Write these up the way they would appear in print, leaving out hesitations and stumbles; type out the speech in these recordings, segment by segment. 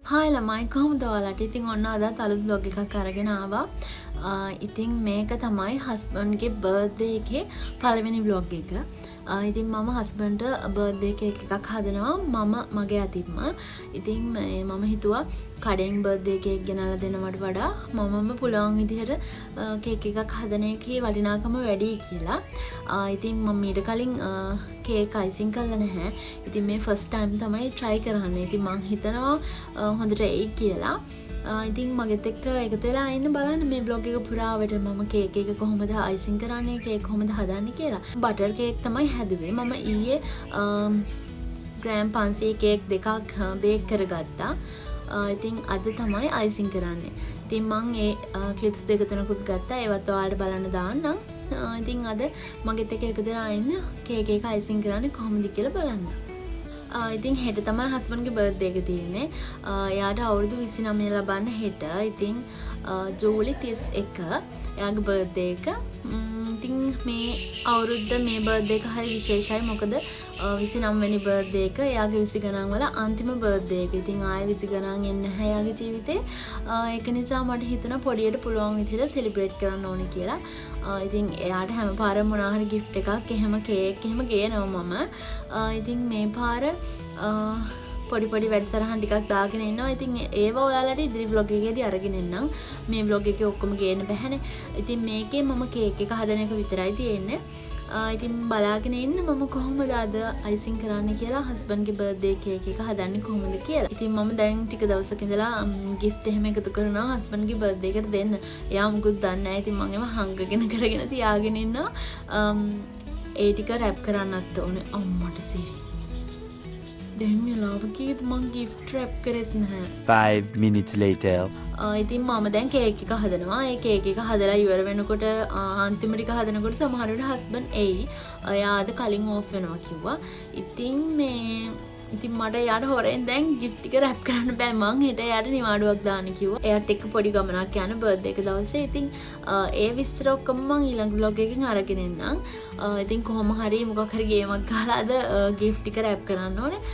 Hi ළමයි කොහොමද ඔයාලට? ඉතින් ඔන්න අදත් අලුත් vlog එකක් අරගෙන ආවා. ඉතින් මේක තමයි හස්බන්ඩ්ගේ බර්ත්ඩේ එකේ පළවෙනි vlog එක. ඉතින් මම හස්බන්ඩ්ට බර්ත්ඩේ කේක් එකක් හදනවා මගේ අතින්ම. ඉතින් මම හිතුවා කඩෙන් බර්ත්ඩේ කේක් ගෙනල්ලා දෙනවට වඩා මමම පුළුවන් විදිහට කේක් එකක් හදන එකේ වටිනාකම වැඩි කියලා. ඉතින් මම ඊට කලින් කේක් අයිසිං කරලා නැහැ. ඉතින් මේ ෆස්ට් ටයිම් තමයි try කරන්නේ. ඉතින් මං හිතනවා හොඳට එයි කියලා. ඉතින් මගෙත් එක්ක එකතු වෙලා ඉන්න බලන්න මේ vlog එක පුරාවට මම කේක් එක කොහොමද අයිසිං කරන්නේ, කේක් කොහොමද හදන්නේ කියලා. බටර් කේක් තමයි හැදුවේ. මම ඊයේ ග්‍රෑම් 500 කේක් දෙකක් බේක් කරගත්තා. ඉතින් අද තමයි අයිසිං කරන්නේ. ඉතින් මං ඒ ක්ලිප්ස් දෙක තුනකුත් ගත්තා. ඒවත් ඔයාලට බලන්න දාන්නම්. ඉතින් අද මගෙත් එක්ක එකතු වෙලා ඉන්න කේක් එක අයිසිං කරන්නේ කොහොමද කියලා බලන්න. ඉතින් හෙට තමයි හස්බන්ඩ්ගේ බර්ත්ඩේ එක තියෙන්නේ. එයාට අවුරුදු 29 ලබන්න හෙට. ඉතින් ජූලි 31 එයාගේ බර්ත්ඩේ එක. ඉතින් මේ අවුරුද්ද මේ බර්ත්ඩේ එක හරි විශේෂයි. මොකද 29 වෙනි බර්ත්ඩේ එක එයාගේ 20 ගණන් වල අන්තිම බර්ත්ඩේ එක. ඉතින් ආයෙ 20 ගණන් එන්නේ නැහැ එයාගේ ජීවිතේ. ඒක නිසා මට හිතුණා පොඩියට පුළුවන් විදිහට සෙලිබ්‍රේට් කරන්න ඕනේ කියලා. ඉතින් එයාට හැම පාරම මොනවා හරි gift එකක් එහෙම කේක් එහෙම ගේනවා මම. ඉතින් මේ පාර පොඩි පොඩි වැඩසටහන් ටිකක් දාගෙන ඉන්නවා. ඉතින් ඒව ඔයාලට ඉදිරි vlog එකේදී අරගෙන එන්නම්. මේ vlog එකේ ඔක්කොම ගේන්න බැහැනේ. ඉතින් මේකේ මම කේක් එක හදන එක විතරයි තියෙන්නේ. ඉතින් බලාගෙන ඉන්න මම කොහොමද අද අයිසිං කරන්නේ කියලා, හස්බන්ඩ්ගේ බර්ත්ඩේ කේක් එක හදන්නේ කොහොමද කියලා. ඉතින් මම දැන් ටික දවසක ඉඳලා gift එහෙම එකතු කරනවා හස්බන්ඩ්ගේ බර්ත්ඩේ එකට දෙන්න. එයා මුකුත් දන්නේ නැහැ. ඉතින් මම ඒව හංගගෙන කරගෙන තියාගෙන ඉන්නවා. ඒ ටික රැප් කරන්නත් ඕනේ. අම්මට සිරි. දැන් මෙලාව කීයද මං gift wrap කරෙත් නැහැ. 5 minutes later. ඉතින් මම දැන් කේක් එක හදනවා. ඒ කේක් එක හදලා ඉවර වෙනකොට අන්තිම ටික හදනකොට සමහර වෙලාවට හස්බන්ඩ් එයි. එයා අද කලින් ඕෆ් වෙනවා කිව්වා. ඉතින් මට එයාට හොරෙන් දැන් gift ටික wrap කරන්න බෑ. මං හෙට එයාට නිවාඩුවක් දාන්න කිව්වා. එයාත් එක්ක පොඩි ගමනක් යන බර්ත්ඩේ එක දවසේ. ඉතින් ඒ විස්තර ඔක්කොම මං ඊළඟ vlog එකකින් අරගෙන එන්නම්. ඉතින් කොහොම හරි මොකක් හරි ගේමක් ගහලා අද gift ටික wrap කරන්න ඕනේ.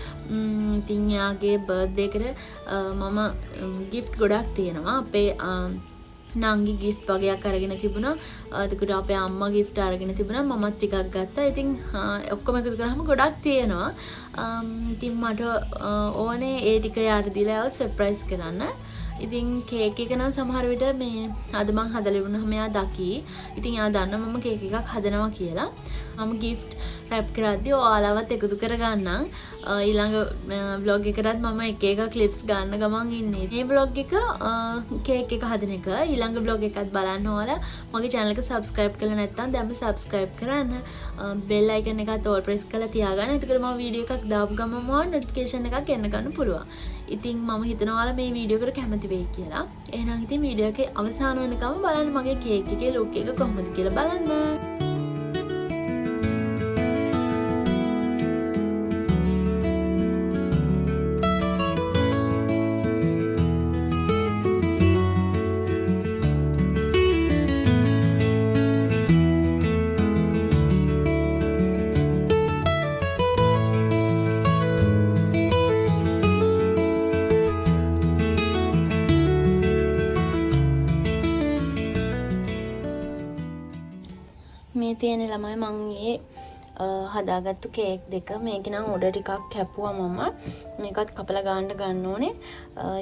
ඉතින් යාගේ බර්ත්ඩේ එකට මම gift ගොඩක් තියෙනවා. අපේ නංගි gift වගේක් අරගෙන තිබුණා. එතකොට අපේ අම්මා gift අරගෙන තිබුණා. මමත් ටිකක් ගත්තා. ඉතින් ඔක්කොම එකතු කරාම ගොඩක් තියෙනවා. ඉතින් මට ඕනේ ඒ ටික යාට දීලා සර්ප්‍රයිස් කරන්න. ඉතින් කේක් එක නම් සමහර විට මේ අද මං හදලා ඉවරනම මෙයා දකි. ඉතින් එයා දන්නවා මම කේක් එකක් හදනවා කියලා. මම gift wrap කරද්දී ඔයාලවත් එකතු කරගන්නම්. ඊළඟ vlog එකකටත් මම එක එක clips ගන්න ගමන් ඉන්නේ. මේ vlog එක කේක් එක හදන එක. ඊළඟ vlog එකත් බලන්න ඕලා. මගේ channel එක subscribe කරලා නැත්නම් දැන්ම subscribe කරන්න. bell icon එකත් all press කරලා තියාගන්න. එතකොට මම වීඩියෝ එකක් දාපු ගමන් notification එකක් එන්න ගන්න පුළුවන්. ඉතින් මම හිතනවා ඔයාලා මේ වීඩියෝ එකට කැමති වෙයි කියලා. එහෙනම් ඉතින් වීඩියෝ එකේ අවසාන වෙනකම් බලන්න මගේ කේක් එකේ look එක කොහොමද කියලා බලන්න. මේ තියෙන ළමයි මං ඊයේ හදාගත්තු කේක් දෙක. මේක නම් උඩ ටිකක් කැපුවා මම. මේකත් කපලා ගන්න ඕනේ.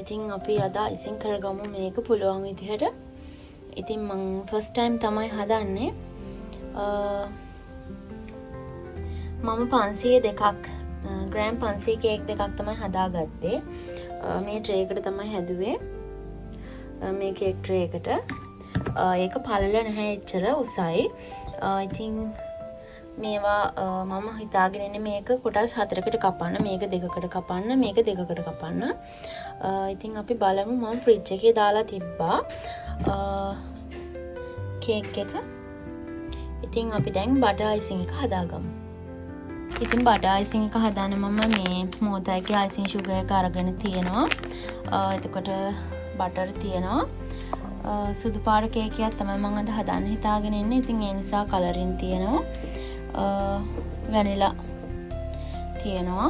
ඉතින් අපි අද අයිසිං කරගමු මේක පුළුවන් විදිහට. ඉතින් මං ෆස්ට් ටයිම් තමයි හදන්නේ. මම 500 දෙකක් ග්‍රෑම් 500 කේක් දෙකක් තමයි හදාගත්තේ. මේ ට්‍රේ එකට තමයි හැදුවේ. මේ කේක් ට්‍රේ එකට. ඒක පළල නැහැ එච්චර උසයි. ඉතින් මේවා මම හිතාගෙන ඉන්නේ මේක කොටස් 4කට කපන්න, මේක 2කට කපන්න, මේක 2කට කපන්න. ඉතින් අපි බලමු. මම ෆ්‍රිජ් එකේ දාලා තිබ්බා කේක් එක. ඉතින් අපි දැන් බටර් අයිසිං එක හදාගමු. ඉතින් බටර් අයිසිං එක හදාන්න මම මේ මෝතයිගේ අයිසිං සුගර් එක අරගෙන තියෙනවා. එතකොට බටර් තියෙනවා. සුදු පාට කේක් එකක් තමයි මම අද හදන්න හිතාගෙන ඉන්නේ. ඉතින් ඒ නිසා කලරින් තියෙනවා. වැනිලා තියෙනවා.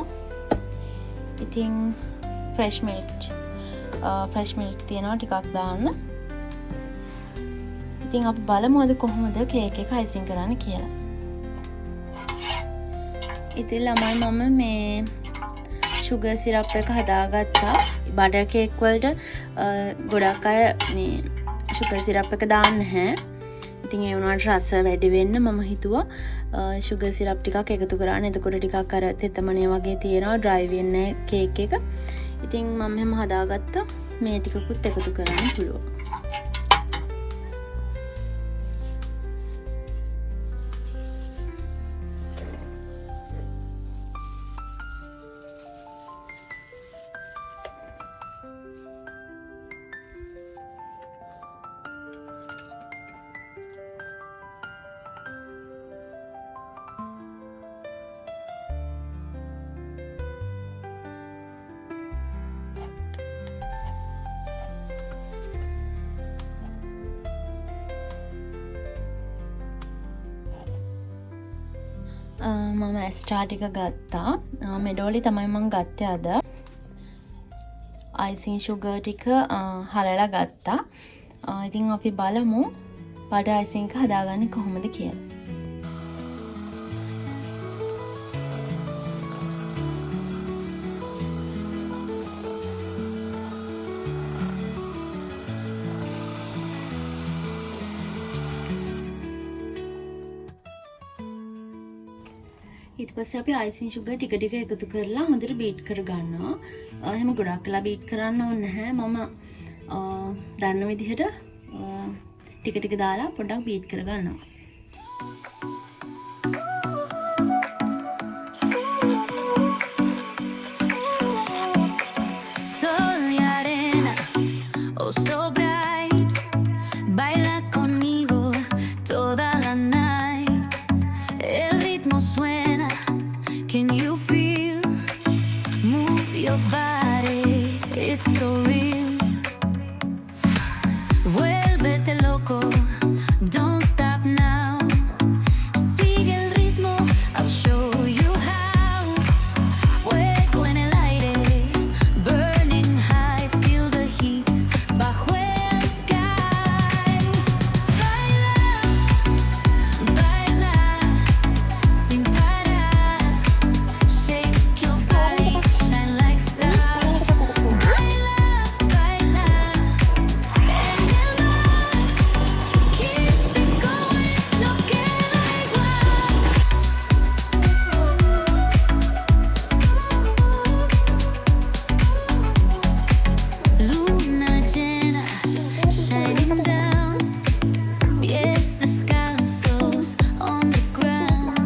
ඉතින් ෆ්‍රෙෂ් මිල්ක් ෆ්‍රෙෂ් මිල්ක් තියෙනවා ටිකක් දාන්න. ඉතින් අපි බලමු අද කොහොමද කේක් එක අයිසිං කරන්න කියලා. ඉතින් ළමයි මම මේ sugar syrup එක හදාගත්තා. බටර් කේක් වලට ගොඩක් අය මේ sugar syrup එක දාන්නේ නැහැ. ඉතින් ඒ වුණාට රස වැඩි වෙන්න මම හිතුවා sugar syrup ටිකක් එකතු කරන්න. එතකොට ටිකක් අර තෙතමනය වගේ තියෙනවා dry වෙන්නේ කේක් එක. ඉතින් මම එහෙම හදාගත්තා. මේ ටිකකුත් එකතු කරන්න පුළුවන්. මම ඇස්ටා ටික ගත්තා. මෙඩෝලි තමයි මම ගත්තේ අද. අයිසිං sugar ටික හලලා ගත්තා. ඉතින් අපි බලමු බටර් අයිසිං එක හදාගන්නේ කොහොමද කියලා. ඊට පස්සේ අපි අයිසිං sugar ටික ටික එකතු කරලා හොඳට බීට් කරගන්නවා. එහෙම ගොඩක් වෙලා බීට් කරන්න ඕනේ නැහැ. මම දන්න විදිහට ටික ටික දාලා පොඩ්ඩක් බීට් කරගන්නවා. Sol y arena, oh so bright, baila conmigo toda la night. El ritmo suena. Can you feel? Move your body, it's so real. Vuélvete loco, don't stop now. Sigue el ritmo, I'll show you how. Fuego en el aire, burning high, feel the heat bajo el sky. Baila, baila, sin parar. Shake your body, shine like stars. Baila, baila, en el mar. Keep it going, no queda igual. Luna llena, shining down. Pies descalzos on the ground.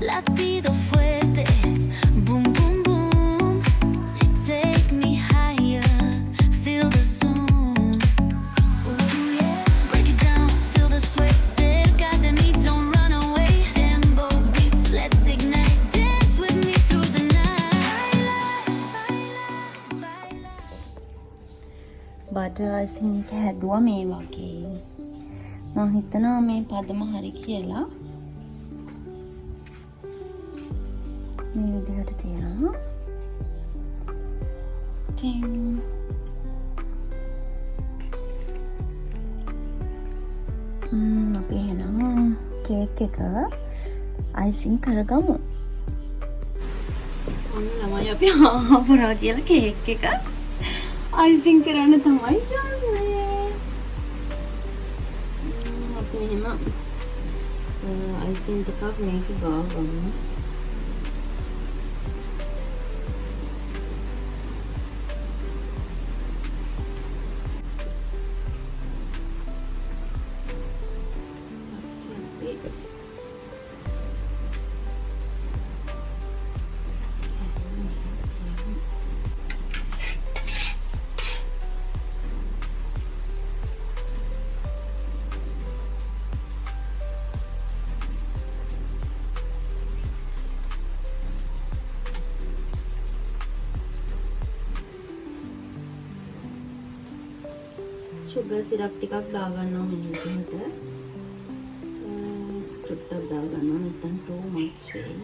Latido fuerte, boom, boom, boom. Take me higher, feel the zoom. Ooh, yeah. Break it down, feel the sway. Cerca de mí, don't run away. Tempo beats, let's ignite. Dance with me through the night. Baila, butter icing එක හැදුවා මේ වගේ. මම හිතනවා මේ පදම හරි කියලා. මේ විදිහට තියෙනවා. ඉතින් අපි එහෙනම් කේක් එක අයිසිං කරගමු. ඔන්න ළමයි අපි ආපුරා කියලා කේක් එක අයිසිං කරන්න තමයි යන්නේ. අපි එහෙම අයිසිං ටිකක් මේක ගාවගමු. sugar syrup ටිකක් දාගන්නවා මේ විදිහට. චුට්ටක් දාගන්නවා නැත්නම් too much වෙයි.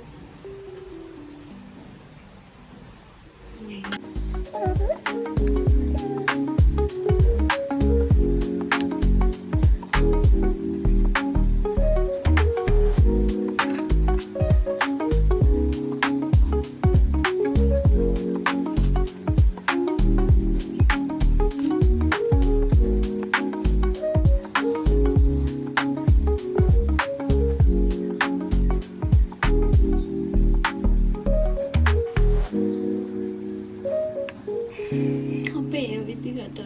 ඊළඟට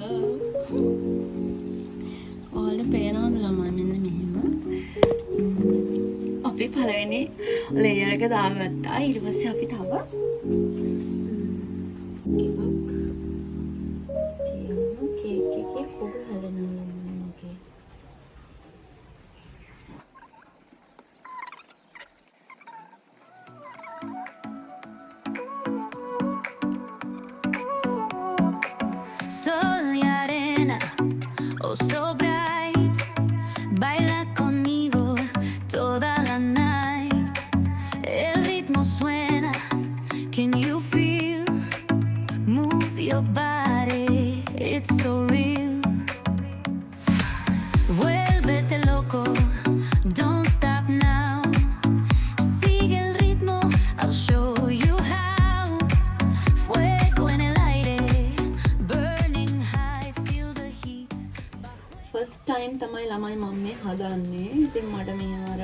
ඔයාලට පේනවද ළමයි මෙන්න මෙහෙම. අපි පළවෙනි ලේයර් එක දාගත්තා. ඊට පස්සේ අපි තව කේක් එකේ පොඩි හැලෙනවා. ඕකේ. Sol y arena, oh so bright. Baila conmigo toda la night. El ritmo suena, can you feel? Move your body, it's so real. Vuélvete loco, don't stop now. Sigue el ritmo, I'll show you how. Fuego en el aire, burning high, feel the heat. First time තමයි ළමයි මම මේ හදන්නේ. ඉතින් මට මේ අර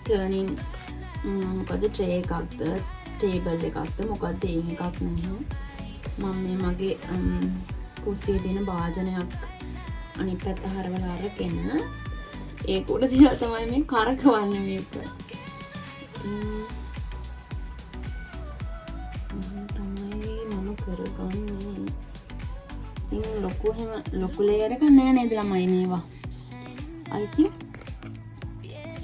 turning මොකද ට්‍රේ එකක්ද ටේබල් එකක්ද මොකක්ද ඒ එකක් නැහැ. මම මේ මගේ කුස්සියේ තියෙන භාජනයක් අනිත් පැත්ත හරවලා අරගෙන ඒක උඩ තියලා තමයි මේ කරකවන්නේ මේක. තමයි මම කරගන්නේ. ඉතින් ලොකු ලේයර් එකක් නෑ නේද ළමයි මේවා. අයිසි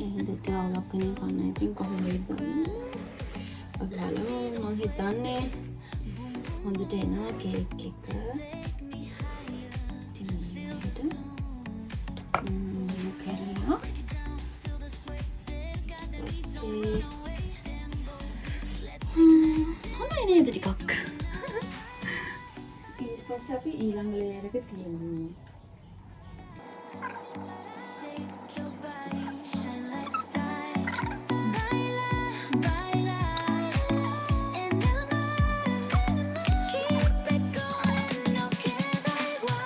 එහෙනම් තවලක් කෙනෙක් කන්න ඉතින් කොහොමද බලන්න. මම හිතන්නේ හොඳට එනවා කේක් එක. ඉතින් මේකට කරලා හොඳයි නේද ටිකක්. ඊට පස්සේ අපි ඊළඟ ලේයර් එක තියමු. Shake your body, shine like stars. Baila, baila en el mar. Keep it going, no queda igual.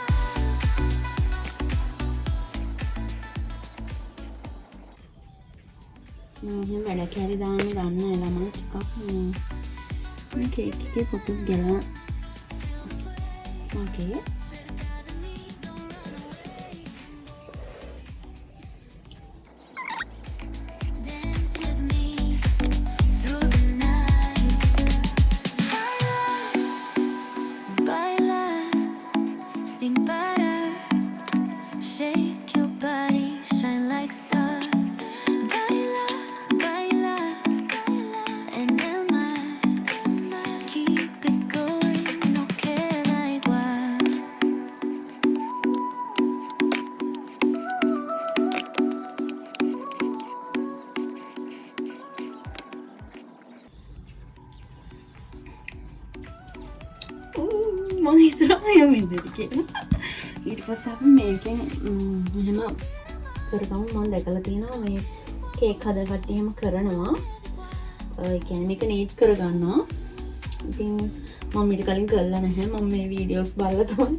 එහෙනම් වැඩ කැරි දාන්න ගන්න ළමයි ටිකක් මේ කේක් එකේ පොතු ගලන ඕකේ. Dance with me through the night. Baila, baila sin parar. Shake your body, shine like stars. Baila, baila en el mar. Keep it going, no queda igual. මම හිතනවා මෙහෙම ඉඳී කියලා. ඊට පස්සේ අපි මේකෙන් මෙහෙම කරගමු. මම දැකලා තියෙනවා මේ කේක් හදන කට්ටිය එහෙම කරනවා. ඒ කියන්නේ මේක නීට් කරගන්නවා. ඉතින් මම ඊට කලින් කරලා නැහැ. මම මේ වීඩියෝස් බලලා තමයි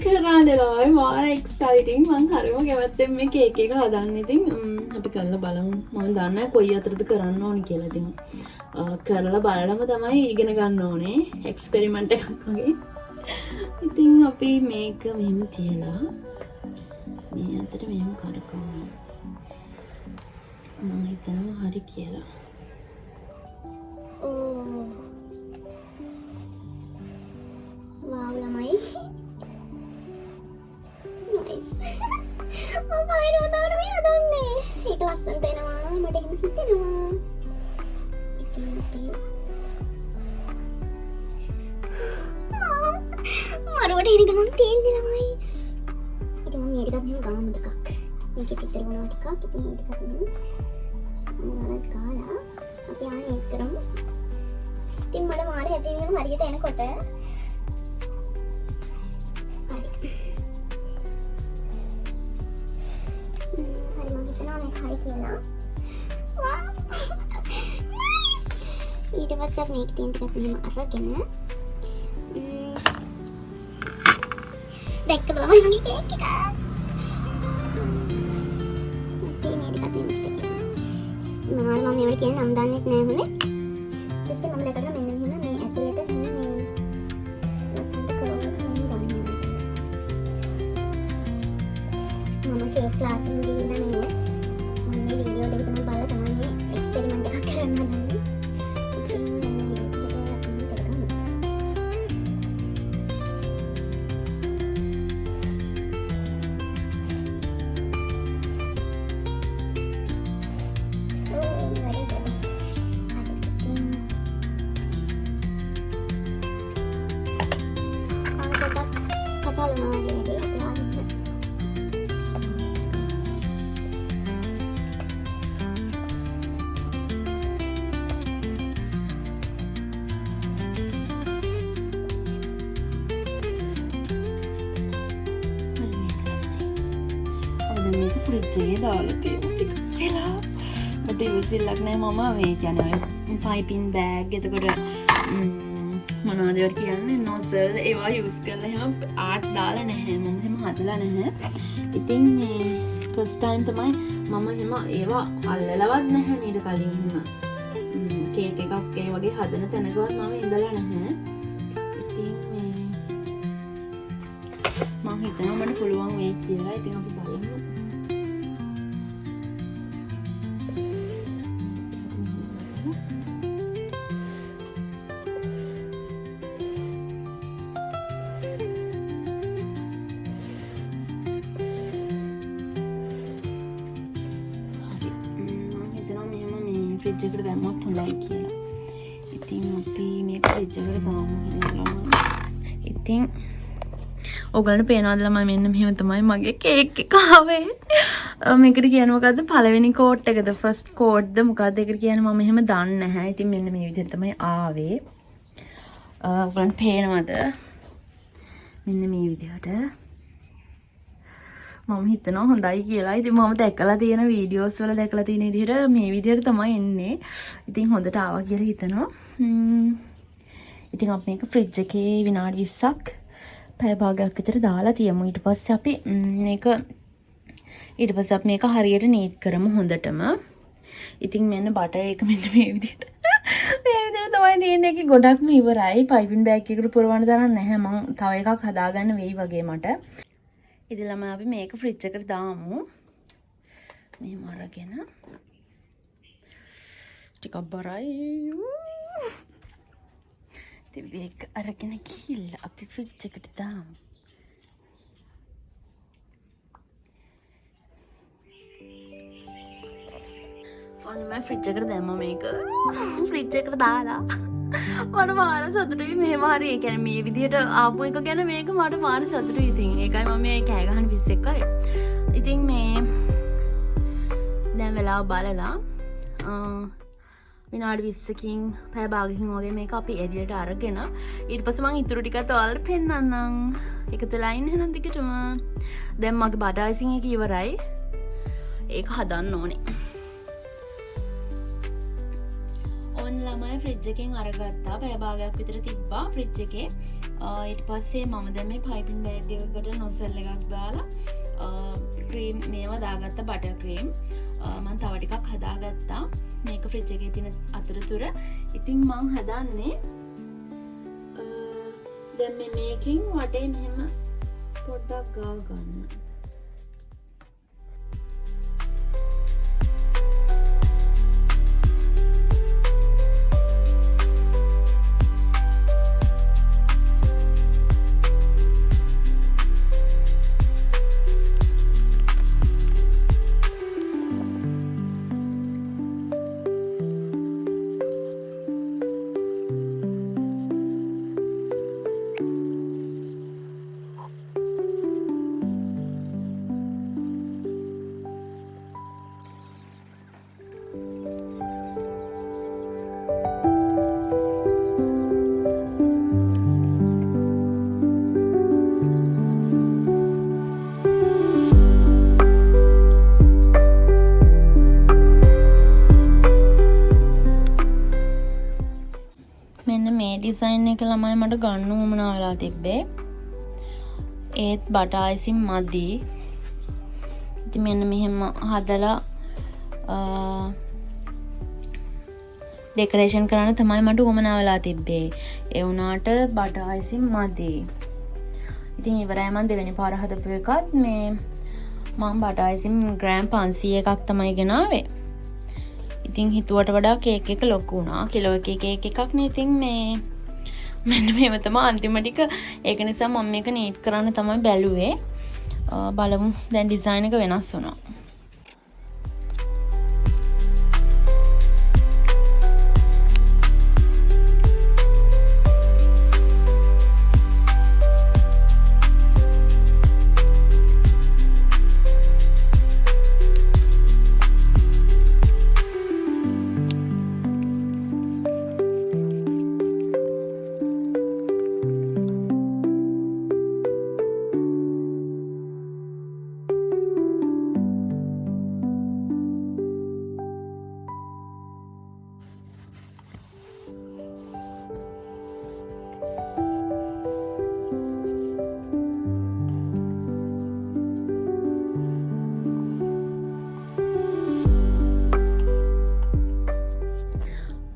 කරන්නේ. මාර එක්සයිටිං. මම හරිම කැමැත්තෙන් මේ කේක් එක හදන්නේ. ඉතින් අපි කරලා බලමු. මම දන්නේ නැහැ කොයි අතරද කරන්න ඕනි කියලා. ඉතින් කරලා බලලම තමයි ඉගෙන ගන්න ඕනේ. එක්ස්පෙරිමන්ට් එකක් වගේ. ඉතින් අපි මේක මෙහෙම තියලා මේ අතට මෙහෙම කරකවමු. මම හිතනවා හරි කියලා. Wow, lamai. Nice. Apa ini motor me adanne? Ek lasan denawa, mata එහෙම හිතෙනවා. ඉතින් අපි මරුවට එන ගමන් තියෙන්නේ ළමයි. ඉතින් මම මේ ටිකක් මෙහෙම ගාමු ටිකක්. මේකේ පිටර වුණා ටිකක්. ඉතින් මේ ටිකක් මෙහෙම මොනවද කාලා අපි ආන්නේ එක් කරමු. ඉතින් මට මාර හැපි වීම හරියට එනකොට හරි. හරි මම හිතනවා මේක හරි කියලා. වා! ඊට පස්සේ අපි මේක තියෙන ටිකක් මෙහෙම අරගෙන දැක්කද ළමයි මගේ කේක් එක? අපි මේ ටිකක් මෙහෙම ස්ටික් කරමු. මම මේවට කියන නම් දන්නෙත් නෑ හොනේ. ඊටසේ මම දැකලා මෙන්න මෙහෙම මේ ඇතුළට මේ ලස්සනට කරවලා ගන්නවා. ක්ලාස් එකෙන් ගිහිල්ලා නේද මම මේ වීඩියෝ දෙක තමයි බලලා තමයි මේ එක්ස්පෙරිමන්ට් එකක් කරන්න හදන්නේ. ඉතින් මෙන්න මේ විදිහට කරගමු. ෆ්‍රිජ් එකේ දාලා තියෙනවා ටිකක් වෙලා. මට ඉවසිල්ලක් නෑ මම මේ කියන්නේ පයිපින් බෑග් එතකොට මොනවද ඒවට කියන්නේ නොසල් ඒවා යූස් කරලා එහෙම ආට් දාලා නැහැ. මම එහෙම හදලා නැහැ. ඉතින් මේ ෆස්ට් ටයිම් තමයි මම එහෙම ඒවා අල්ලලවත් නැහැ ඊට කලින් එහෙම කේක් එකක් ඒ වගේ හදන තැනකවත් මම ඉඳලා නැහැ. ඉතින් මේ මම හිතනවා මට පුළුවන් වෙයි කියලා. ඉතින් අපි බලමු. ෆ්‍රිජ් එකට දැම්මොත් හොඳයි කියලා. ඉතින් අපි මේක ෆ්‍රිජ් එකට දාමු. ඉතින් ඔයගලන්ට පේනවද ළමයි මෙන්න මෙහෙම තමයි මගේ කේක් එක ආවේ. මේකට කියන්නේ මොකද්ද? පළවෙනි කෝට් එකද ෆස්ට් කෝට්ද මොකද්ද ඒකට කියන්නේ මම එහෙම දන්නේ නැහැ. ඉතින් මෙන්න මේ විදිහට තමයි ආවේ. ඔයගලන්ට පේනවද? මෙන්න මේ විදිහට. මම හිතනවා හොඳයි කියලා. ඉතින් මම දැකලා තියෙන වීඩියෝස් වල දැකලා තියෙන විදිහට මේ විදිහට තමයි එන්නේ. ඉතින් හොඳට ආවා කියලා හිතනවා. ඉතින් අපි මේක ෆ්‍රිජ් එකේ විනාඩි 20ක් පැය භාගයක් විතර දාලා තියමු. ඊට පස්සේ අපි මේක හරියට නීට් කරමු හොඳටම. ඉතින් මෙන්න බටර් එක මෙන්න මේ විදිහට. මේ විදිහට තමයි තියෙන්නේ. ඒකේ ගොඩක්ම ඉවරයි. පයිපින් බෑග් එකකට පුරවන්න තරම් නැහැ. මම තව එකක් හදාගන්න වෙයි වගේ මට. ඉතින් ළමයි අපි මේක ෆ්‍රිජ් එකට දාමු. මෙහෙම අරගෙන ටිකක් බරයි. ඉතින් මේක අරගෙන ගිහිල්ලා අපි ෆ්‍රිජ් එකට දාමු. ඔන්න මම ෆ්‍රිජ් එකට දැම්මා මේක. ෆ්‍රිජ් එකට දාලා මට මාර සතුටුයි. මෙහෙම හරි ඒ කියන්නේ මේ විදිහට ආපු එක ගැන මේක මට මාර සතුටුයි. ඉතින් ඒකයි මම මේ කෑ ගහන 21යි. ඉතින් මේ දැන් වෙලාව බලලා විනාඩි 20කින් පැය භාගයකින් වගේ මේක අපි එළියට අරගෙන ඊට පස්සේ මම ඉතුරු ටිකත් ඔයාලට පෙන්නන්නම්. එකතුලා ඉන්න එහෙනම් දිගටම. දැන් මගේ බටර් අයිසිං එක ඉවරයි. ඒක හදන්න ඕනේ. ඔන්න ළමයි ෆ්‍රිජ් එකෙන් අරගත්තා. පැය භාගයක් විතර තිබ්බා ෆ්‍රිජ් එකේ. ඊට පස්සේ මම දැන් මේ පයිපින් බෑග් එකකට නොසල් එකක් දාලා ක්‍රීම් මේවා දාගත්තා බටර් ක්‍රීම්. මම තව ටිකක් හදාගත්තා මේක ෆ්‍රිජ් එකේ තියෙන අතරතුර. ඉතින් මම හදන්නේ දැන් මේකෙන් වටේ මෙහෙම පොඩ්ඩක් ගාව ගන්න. ඩිසයින් එක ළමයි මට ගන්න උවමනා වෙලා තිබ්බේ. ඒත් බටර් අයිසින් මදි. ඉතින් මෙන්න මෙහෙම හදලා ඩෙකොරේෂන් කරන්න තමයි මට උවමනා වෙලා තිබ්බේ. ඒ වුණාට බටර් අයිසින් මදි. ඉතින් ඉවරයි මම දෙවෙනි පාර හදපු එකත් මේ මම බටර් අයිසින් ග්‍රෑම් 500 එකක් තමයි ගෙනාවේ. ඉතින් හිතුවට වඩා කේක් එක ලොකු වුණා. කිලෝ එකේ කේක් එකක් නේ. ඉතින් මේ මෙන්න මේව තමයි අන්තිම ටික. ඒක නිසා මම මේක නීට් කරන්න තමයි බැලුවේ. බලමු දැන් ඩිසයින් එක වෙනස් වුණා.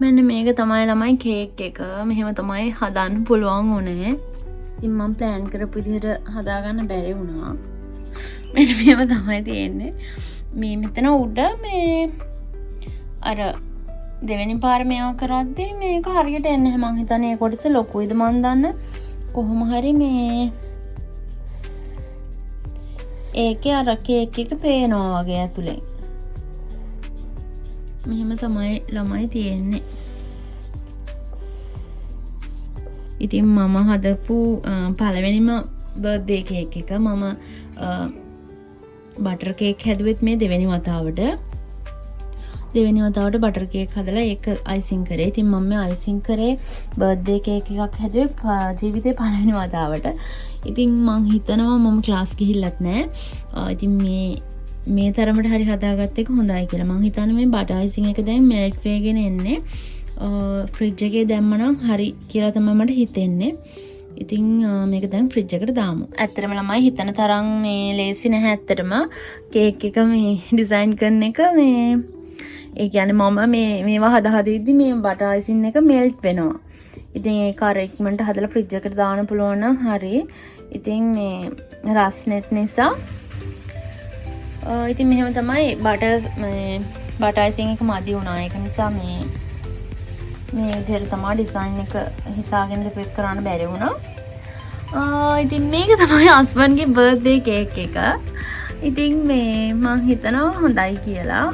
මෙන්න මේක තමයි ළමයි කේක් එක. මෙහෙම තමයි හදන්න පුළුවන් උනේ. ඉතින් මම ප්ලෑන් කරපු විදිහට හදාගන්න බැරි වුණා. මෙන්න මේව තමයි තියෙන්නේ. මේ මෙතන උඩ මේ අර දෙවෙනි පාර මේවා කරද්දී මේක හරියට එන්නේ නැහැ. මං හිතන්නේ ඒ කොටස ලොකුයිද මන් දන්න. කොහොම හරි මේ ඒකේ අර කේක් එක පේනවා වගේ ඇතුලේ. මෙහෙම තමයි ළමයි තියෙන්නේ. ඉතින් මම හදපු පළවෙනිම බර්ත්ඩේ කේක් එක මම බටර් කේක් හැදුවෙත් මේ දෙවෙනි වතාවට. දෙවෙනි වතාවට බටර් කේක් හදලා ඒක අයිසිං කරේ. ඉතින් මම මේ අයිසිං කරේ බර්ත්ඩේ කේක් එකක් හැදුවේ ජීවිතේ පළවෙනි වතාවට. ඉතින් මං හිතනවා මම ක්ලාස් ගිහිල්ලත් නැහැ. ඉතින් මේ තරමට හරි හදාගත්ත එක හොඳයි කියලා. මං හිතන්නේ මේ බටර් අයිසිං එක දැන් මෙල්ට් වෙගෙන එන්නේ. ෆ්‍රිජ් එකේ දැම්මනම් හරි කියලා තමයි මට හිතෙන්නේ. ඉතින් මේක දැන් ෆ්‍රිජ් එකට දාමු. ඇත්තටම ළමයි හිතන තරම් මේ ලේසි නැහැ. ඇත්තටම කේක් එක මේ ඩිසයින් කරන එක මේ ඒ කියන්නේ මම මේවා හදද්දි මේ බටර් අයිසින් එක මෙල්ට් වෙනවා. ඉතින් ඒක අර ඉක්මනට හදලා ෆ්‍රිජ් එකට දාන්න පුළුවන් නම් හරි. ඉතින් මේ රස්නෙත් නිසා ඉතින් මෙහෙම තමයි බටර් අයිසින් එක මදි වුණා. ඒක නිසා මේ විදිහට තමයි ඩිසයින් එක හිතාගෙන දෙපෙක් කරන්න බැරි වුණා. ඉතින් මේක තමයි හස්බන්ඩ්ගේ බර්ත්ඩේ කේක් එක. ඉතින් මේ මං හිතනවා හොඳයි කියලා.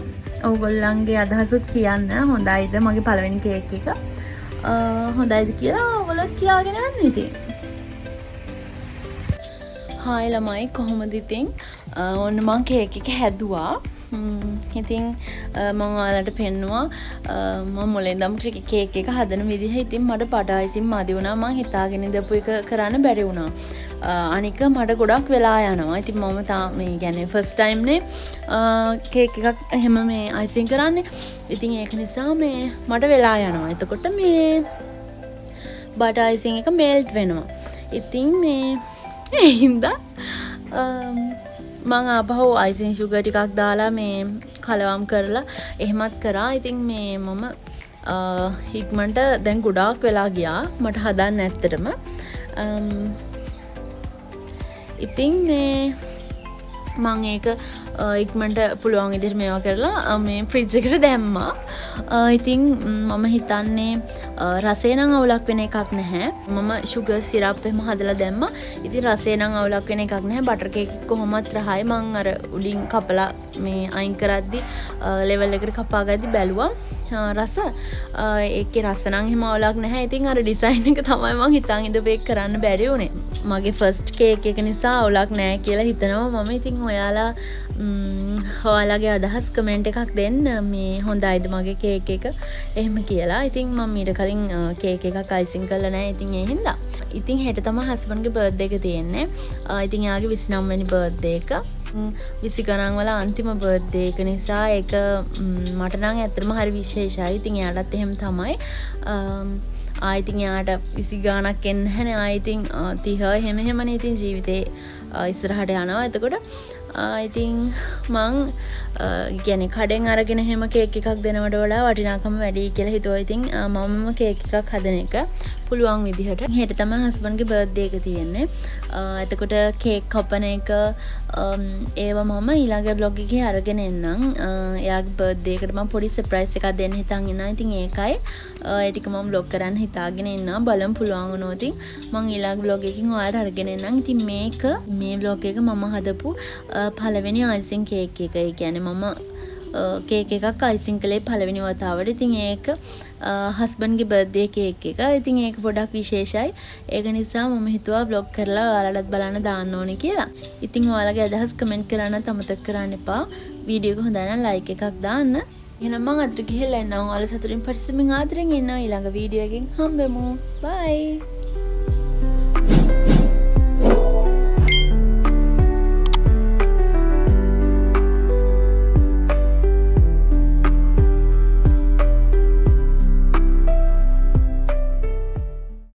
ඔයගොල්ලන්ගේ අදහසත් කියන්න. හොඳයිද මගේ පළවෙනි කේක් එක? හොඳයිද කියලා ඔයගොල්ලොත් කියාගෙන යන්න ඉතින්. හායි ළමයි කොහොමද ඉතින්? ඔන්න මං කේක් එක හැදුවා. ඉතින් මම ඔයාලට පෙන්නුවා මම මුලින් ඉඳන් කේක් එක හදන විදිහ. ඉතින් මට බටර් අයිසින් මදි වුණා. මං හිතාගෙන ඉඳපු එක කරන්න බැරි වුණා. අනික මට ගොඩක් වෙලා යනවා. ඉතින් මම මේ කියන්නේ ෆස්ට් ටයිම් නේ කේක් එකක් එහෙම මේ අයිසින් කරන්නේ. ඉතින් ඒක නිසා මේ මට වෙලා යනවා. එතකොට මේ බටර් අයිසින් එක මෙල්ට් වෙනවා. ඉතින් මේ ඒ හින්දා මං ආපහු අයිසින් සුගර් ටිකක් දාලා මේ කලවම් කරලා එහෙමත් කරා. ඉතින් මේ මම ඉක්මනට දැන් ගොඩාක් වෙලා ගියා මට හදන්න ඇත්තටම. ඉතින් මේ මං ඒක ඉක්මනට පුළුවන් විදිහට මේවා කරලා මේ ෆ්‍රිජ් එකට දැම්මා. ඉතින් මම හිතන්නේ රසය නම් අවුලක් වෙන එකක් නැහැ. මම සුගර් සිරප් එහෙම හදලා දැම්මා. ඉතින් රසය නම් අවුලක් වෙන එකක් නැහැ. බටර් කේක් එක කොහොමත් රහයි. මං අර උඩින් කපලා මේ අයින් කරද්දි ලෙවල් එකට කපා ගද්දි බැලුවා රස. ඒකේ රස නම් එහෙම අවුලක් නැහැ. ඉතින් අර ඩිසයින් එක තමයි මං හිතන් ඉඳපේක් කරන්න බැරි වුණේ. මගේ ෆස්ට් කේක් එක නිසා අවුලක් නැහැ කියලා හිතනවා මම. ඉතින් ඔයාලගේ අදහස් කමෙන්ට් එකක් දෙන්න මේ හොඳයිද මගේ කේක් එක එහෙම කියලා. ඉතින් මම ඊට කලින් කේක් එකක් අයිසින් කරලා නැහැ. ඉතින් ඒ හින්දා ඉතින් හෙට තමයි හස්බන්ඩ්ගේ බර්ත්ඩේ එක තියෙන්නේ. ඉතින් එයාගේ 29 වෙනි බර්ත්ඩේ එක 20 ගණන් වල අන්තිම බර්ත්ඩේ එක නිසා ඒක මට නම් ඇත්තටම හරි විශේෂයි. ඉතින් එයාටත් එහෙම තමයි. ඉතින් එයාට 20 ගාණක් එන්නේ නැහැ නේ. ඉතින් 30 එහෙමනේ. ඉතින් ජීවිතේ ඉස්සරහට යනවා. එතකොට ඉතින් මං කියන්නේ කඩෙන් අරගෙන එහෙම කේක් එකක් දෙනවට වඩා වටිනාකම වැඩි කියලා හිතුවා. ඉතින් මමම කේක් එකක් හදන එක පුළුවන් විදිහට. හෙට තමයි හස්බන්ඩ්ගේ බර්ත්ඩේ එක තියෙන්නේ. එතකොට කේක් කපන එක ඒව මම ඊළඟ vlog එකේ අරගෙන එන්නම්. එයාගේ බර්ත්ඩේ එකට මම පොඩි සර්ප්‍රයිස් එකක් දෙන්න හිතන් ඉන්නවා. ඉතින් ඒකයි ඒ ටික මම vlog කරන්න හිතාගෙන ඉන්නවා. බලමු පුළුවන් වුණොත් මම ඊළඟ vlog එකකින් ඔයාලට අරගෙන එන්නම්. ඉතින් මේ vlog එක මම හදපු පළවෙනි අයිසිං කේක් එක. ඒ කියන්නේ මම කේක් එකක් අයිසිං කළේ පළවෙනි වතාවට. ඉතින් ඒක හස්බන්ඩ්ගේ බර්ත්ඩේ කේක් එක. ඉතින් ඒක පොඩක් විශේෂයි. ඒක නිසා මම හිතුවා vlog කරලා ඔයාලටත් බලන්න දාන්න ඕනේ කියලා. ඉතින් ඔයාලගේ අදහස් කමෙන්ට් කරන්න අමතක කරන්න එපා. වීඩියෝ එක හොඳයි නම් ලයික් එකක් දාන්න. එහෙනම් මම අදට ගිහලා එන්නම්. ඔයාලා සතුටින් පරිස්සමින් ආදරෙන් ඉන්න ඊළඟ වීඩියෝ එකකින් හම්බෙමු. බයි.